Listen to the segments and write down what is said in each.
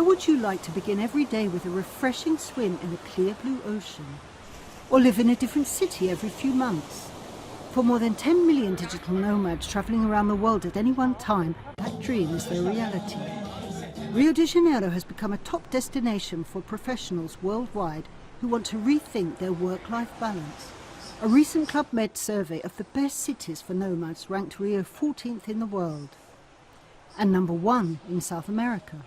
How would you like to begin every day with a refreshing swim in a clear blue ocean? Or live in a different city every few months? For more than 10 million digital nomads travelling around the world at any one time, that dream is their reality. Rio de Janeiro has become a top destination for professionals worldwide who want to rethink their work-life balance. A recent Club Med survey of the best cities for nomads ranked Rio 14th in the world and number 1 in South America.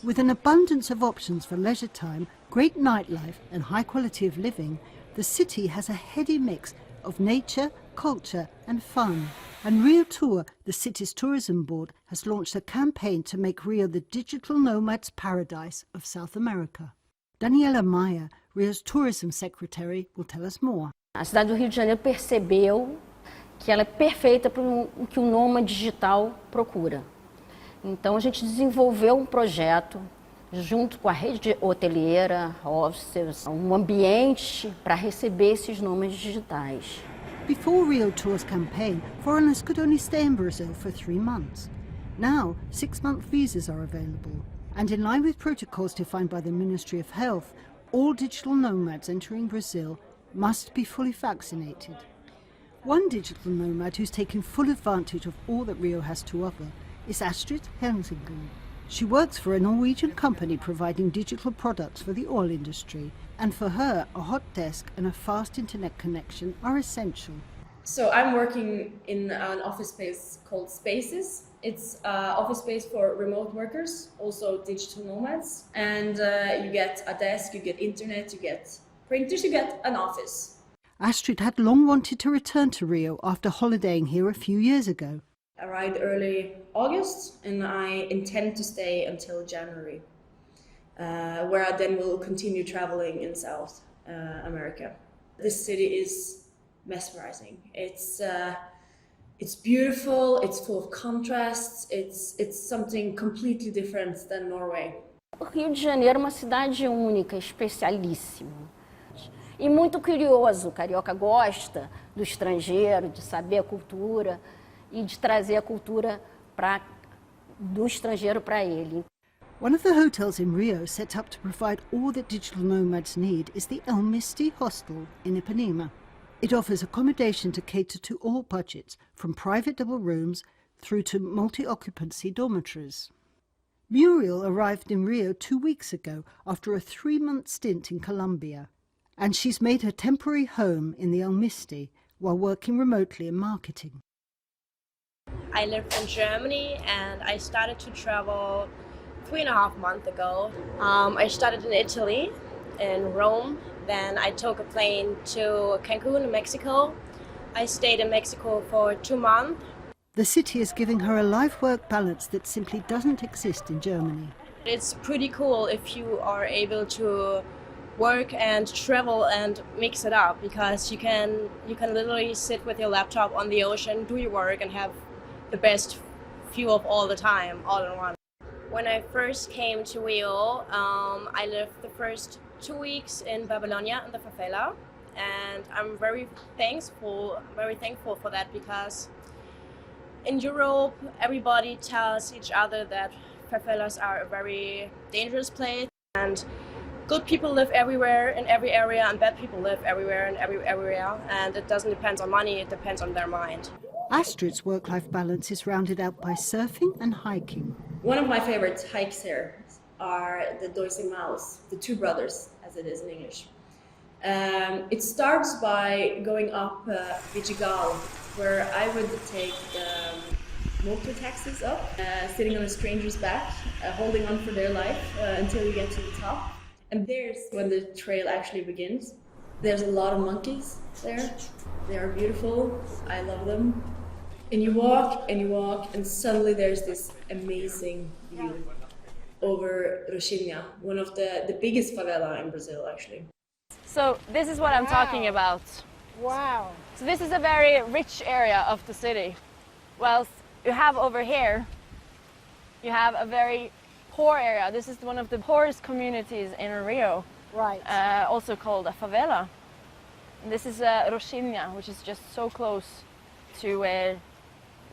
With an abundance of options for leisure time, great nightlife and high quality of living, the city has a heady mix of nature, culture and fun. And Rio Tour, the city's tourism board, has launched a campaign to make Rio the digital nomads paradise of South America. Daniela Maia, Rio's tourism secretary, will tell us more. A cidade do Rio de Janeiro percebeu que ela é perfeita para o que o nômade digital procura. Então a gente desenvolveu um projeto junto com a rede hoteleira, hostels, um ambiente para receber esses nômades digitais. Before Rio Tour's campaign, foreigners could only stay in Brazil for 3 months. Now, 6-month visas are available. And in line with protocols defined by the Ministry of Health, all digital nomads entering Brazil must be fully vaccinated. One digital nomad who's taken full advantage of all that Rio has to offer is Astrid Helsingen. She works for a Norwegian company providing digital products for the oil industry, and for her, a hot desk and a fast internet connection are essential. So I'm working in an office space called Spaces. It's an office space for remote workers, also digital nomads. And you get a desk, you get internet, you get printers, you get an office. Astrid had long wanted to return to Rio after holidaying here a few years ago. I arrived early August and I intend to stay until January, where I then will continue traveling in South America. This city is mesmerizing. It's beautiful, it's full of contrasts, it's something completely different than Norway. O Rio de Janeiro é uma cidade única, especialíssima. E muito curioso, o carioca gosta do estrangeiro, de saber a cultura e de trazer a cultura do estrangeiro para ele. One of the hotels in Rio set up to provide all that digital nomads need is the El Misti Hostel in Ipanema. It offers accommodation to cater to all budgets, from private double rooms through to multi-occupancy dormitories. Muriel arrived in Rio 2 weeks ago after a 3-month stint in Colombia, and she's made her temporary home in the El Misti while working remotely in marketing. I live in Germany and I started to travel 3.5 months ago. I started in Italy, in Rome. Then I took a plane to Cancun, Mexico. I stayed in Mexico for 2 months. The city is giving her a life-work balance that simply doesn't exist in Germany. It's pretty cool if you are able to work and travel and mix it up, because you can literally sit with your laptop on the ocean, do your work and have the best view of all the time, all in one. When I first came to Rio, I lived the first 2 weeks in Babylonia in the favela, and I'm very thankful for that, because in Europe everybody tells each other that favelas are a very dangerous place, and good people live everywhere in every area and bad people live everywhere in every area, and it doesn't depend on money, it depends on their mind. Astrid's work-life balance is rounded out by surfing and hiking. One of my favorite hikes here are the Dois Irmãos, the two brothers, as it is in English. It starts by going up Vidigal, where I would take the motor taxis up, sitting on a stranger's back, holding on for their life until you get to the top. And there's when the trail actually begins. There's a lot of monkeys there. They are beautiful. I love them. And you walk, and suddenly there's this amazing view over Rocinha, one of the biggest favela in Brazil, actually. So this is what I'm talking about. Wow. So this is a very rich area of the city. Whilst you have over here, you have a very poor area. This is one of the poorest communities in Rio. Right. Also called a favela. And this is Rocinha, which is just so close to where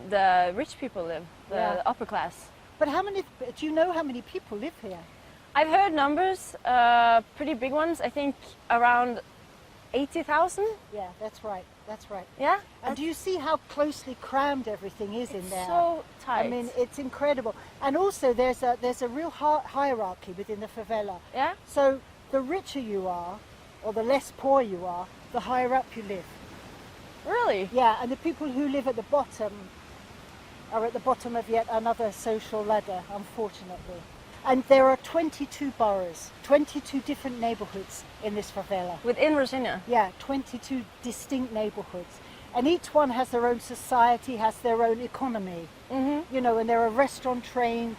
the rich people live, the upper class. But do you know how many people live here? I've heard numbers, pretty big ones. I think around 80,000. Yeah, that's right. That's right. Yeah. And do you see how closely crammed everything is in there? So tight. I mean, it's incredible. And also, there's a real hierarchy within the favela. Yeah. So the richer you are, or the less poor you are, the higher up you live. Really? Yeah, and the people who live at the bottom are at the bottom of yet another social ladder, unfortunately. And there are 22 boroughs, 22 different neighborhoods in this favela. Within Virginia. Yeah, 22 distinct neighborhoods. And each one has their own society, has their own economy. Mm-hmm. You know, and there are restaurant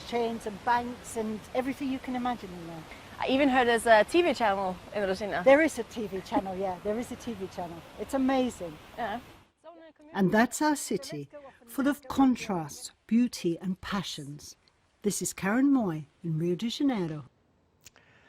chains and banks and everything you can imagine in there. I even heard there's a TV channel in Virginia. There is a TV channel, yeah, there is a TV channel. It's amazing. Yeah. And that's our city, full of contrasts, beauty and passions. This is Karen Moy in Rio de Janeiro.